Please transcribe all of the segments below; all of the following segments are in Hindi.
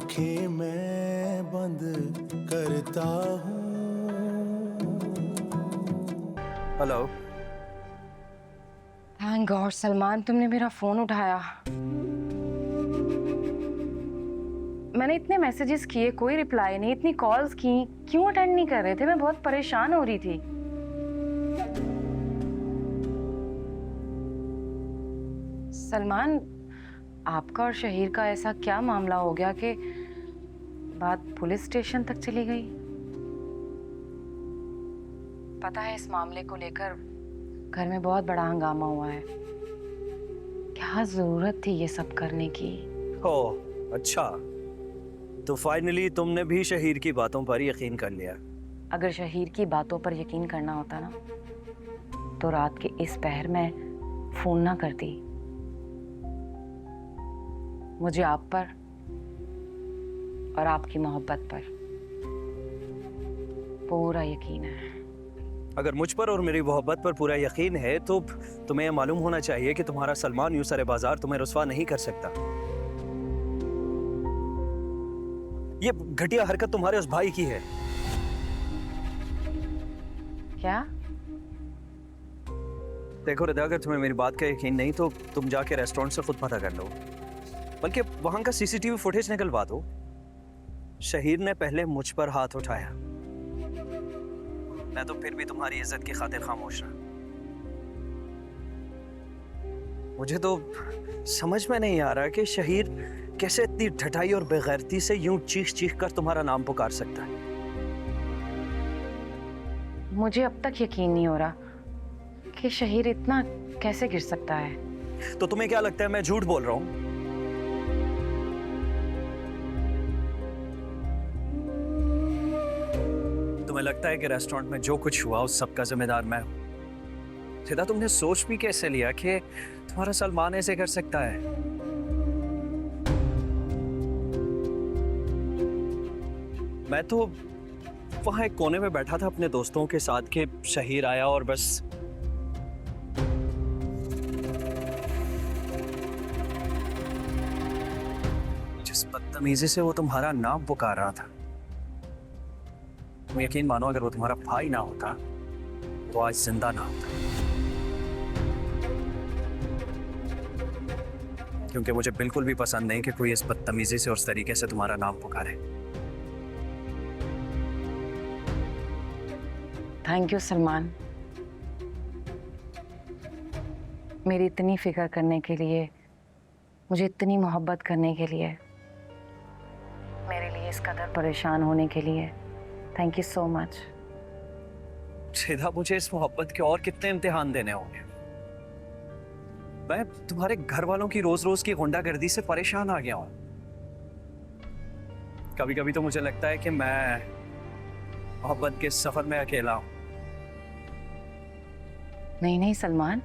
आंखें मैं बंद करता हूँ। हेलो। थैंक गॉड सलमान, तुमने मेरा फोन उठाया। मैंने इतने मैसेजेस किए, कोई रिप्लाई नहीं, इतनी कॉल्स की, क्यों अटेंड नहीं कर रहे थे? मैं बहुत परेशान हो रही थी। सलमान, आपका और शहीर का ऐसा क्या मामला हो गया कि बात पुलिस स्टेशन तक चली गई? पता है, इस मामले को लेकर घर में बहुत बड़ा हंगामा हुआ है। क्या जरूरत थी ये सब करने की? ओह अच्छा, तो फाइनली तुमने भी शहीर की बातों पर यकीन कर लिया। अगर शहीर की बातों पर यकीन करना होता ना, तो रात के इस पहर में फोन ना करती। मुझे आप पर और आपकी मोहब्बत पर पूरा यकीन है। अगर मुझ पर और मेरी मोहब्बत पर पूरा यकीन है तो तुम्हें यह मालूम होना चाहिए कि तुम्हारा सलमान यूं सरे बाजार तुम्हें रुस्वा नहीं कर सकता। ये घटिया हरकत तुम्हारे उस भाई की है। क्या? देखो रिदा, अगर तुम्हें मेरी बात का यकीन नहीं तो तुम जाके रेस्टोरेंट से खुद पता कर लो, बल्कि वहां का सीसीटीवी फुटेज निकलवा दो। शहीर ने पहले मुझ पर हाथ उठाया, मैं तो फिर भी तुम्हारी इज्जत की खातिर खामोश रहा। मुझे तो समझ में नहीं आ रहा कि शहीर कैसे इतनी ढटाई और बेगैरती से यूं चीख चीख कर तुम्हारा नाम पुकार सकता है। मुझे अब तक यकीन नहीं हो रहा कि शहीर इतना कैसे गिर सकता है। तो तुम्हें क्या लगता है मैं झूठ बोल रहा हूं? तुम्हें लगता है कि रेस्टोरेंट में जो कुछ हुआ उस सब का जिम्मेदार मैं हूं? सीधा तुमने सोच भी कैसे लिया कि तुम्हारा सलमान ऐसे कर सकता है? मैं तो वहां एक कोने में बैठा था अपने दोस्तों के साथ के शहीर आया और बस जिस बदतमीजी से वो तुम्हारा नाम पुकार रहा था, तुम यकीन मानो अगर वो तुम्हारा भाई ना होता तो आज जिंदा ना होता। क्योंकि मुझे बिल्कुल भी पसंद नहीं कि कोई इस बदतमीजी से और इस तरीके से तुम्हारा नाम पुकारे। थैंक यू सलमान, मेरी इतनी फिक्र करने के लिए, मुझे इतनी मोहब्बत करने के लिए, मेरे लिए इस कदर परेशान होने के लिए। Thank you so much. सीधा मुझे इस मोहब्बत के और कितने इम्तिहान देने होंगे? मैं तुम्हारे घर वालों की रोज रोज की गुंडागर्दी से परेशान आ गया हूं। कभी कभी तो मुझे लगता है कि मैं मोहब्बत के सफर में अकेला हूं। नहीं नहीं सलमान,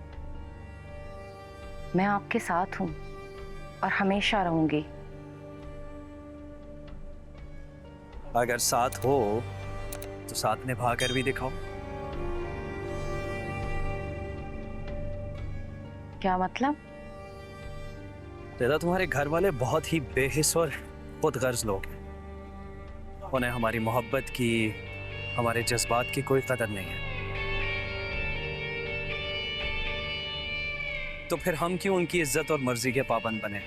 मैं आपके साथ हूं और हमेशा रहूंगी। अगर साथ हो तो साथ निभा कर भी दिखाओ। क्या मतलब? दादा, तुम्हारे घर वाले बहुत ही बेहिस और खुदगर्ज लोग हैं। उन्हें हमारी मोहब्बत की, हमारे जज्बात की कोई कदर नहीं है। तो फिर हम क्यों उनकी इज्जत और मर्जी के पाबंद बने?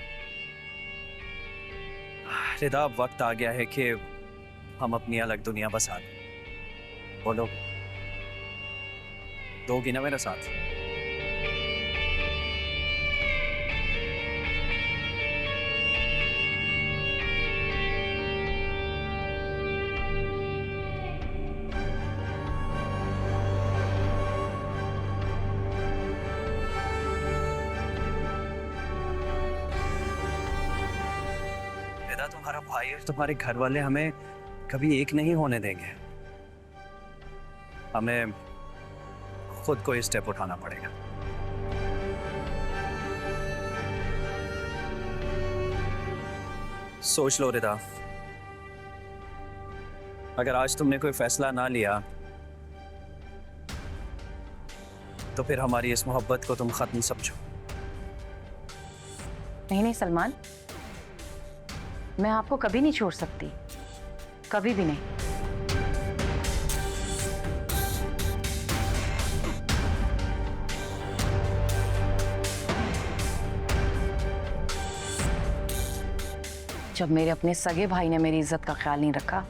रिदा, अब वक्त आ गया है कि हम अपनी अलग दुनिया बसा लें। बोलो, दोगी ना मेरा साथ? रिदा, तुम्हारा भाई और तुम्हारे घर वाले हमें कभी एक नहीं होने देंगे। हमें खुद को स्टेप उठाना पड़ेगा। सोच लो रिदा, अगर आज तुमने कोई फैसला ना लिया तो फिर हमारी इस मोहब्बत को तुम खत्म समझो। नहीं नहीं सलमान, मैं आपको कभी नहीं छोड़ सकती, कभी भी नहीं। जब मेरे अपने सगे भाई ने मेरी इज्जत का ख्याल नहीं रखा,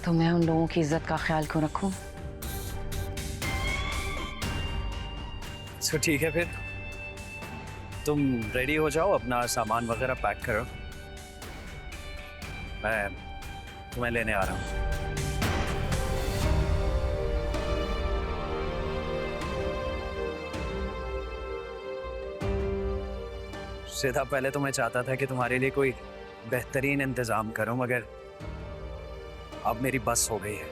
तो मैं उन लोगों की इज्जत का ख्याल क्यों रखूं? तो ठीक है, फिर तुम रेडी हो जाओ, अपना सामान वगैरह पैक करो, मैं तुम्हें लेने आ रहा हूँ। सीधा पहले तो मैं चाहता था कि तुम्हारे लिए कोई बेहतरीन इंतजाम करूं, मगर अब मेरी बस हो गई है।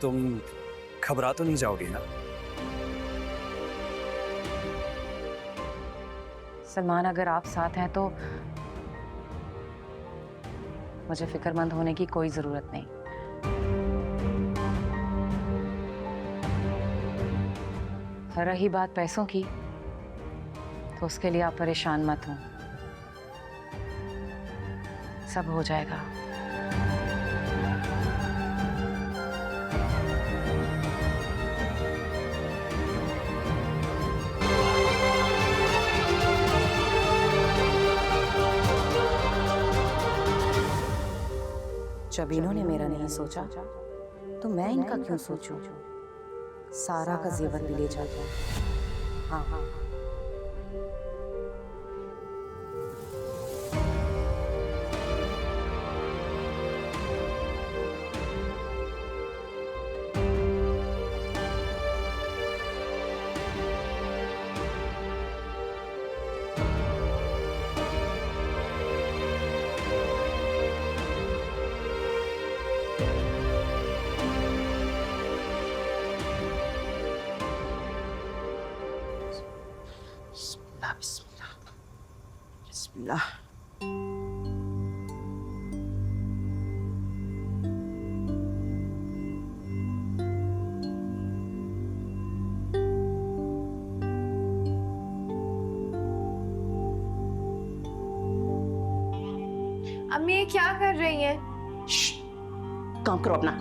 तुम घबरा तो नहीं जाओगी ना? सलमान, अगर आप साथ हैं तो मुझे फिक्रमंद होने की कोई जरूरत नहीं। रही बात पैसों की, तो उसके लिए आप परेशान मत हो, सब हो जाएगा। जब इन्होंने मेरा नहीं सोचा, तो मैं इनका क्यों सोचूं? सारा का जेवर भी ले जाता। हाँ हाँ, बिस्मिल्लाह बिस्मिल्लाह। अम्मी ये क्या कर रही हैं? काम करो अपना।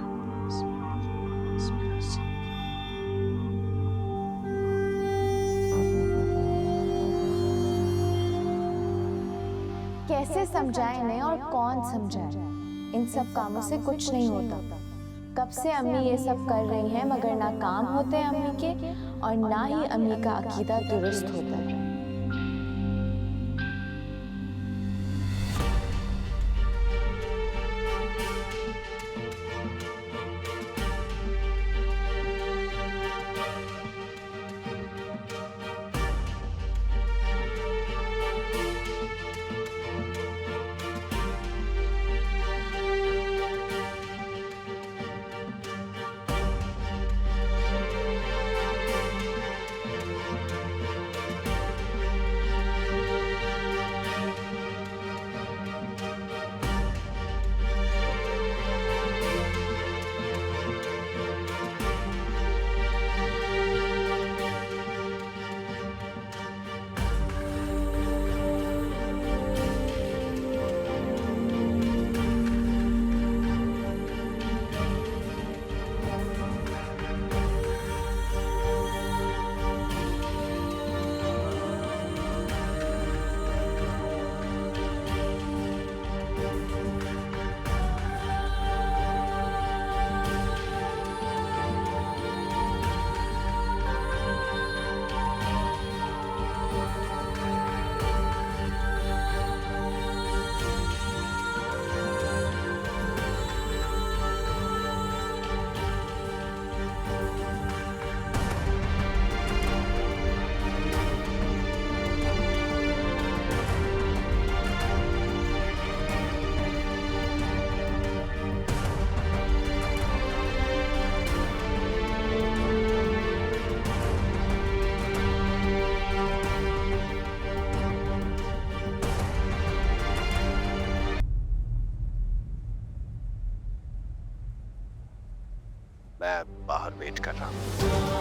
कैसे समझाएं इन्हें और कौन समझाए? इन सब कामों से कुछ नहीं होता। कब से अम्मी ये सब कर रही हैं, मगर ना काम होते हैं अम्मी के, और ना ही अम्मी का अकीदा दुरुस्त होता है। मैं बाहर वेट कर रहा हूँ।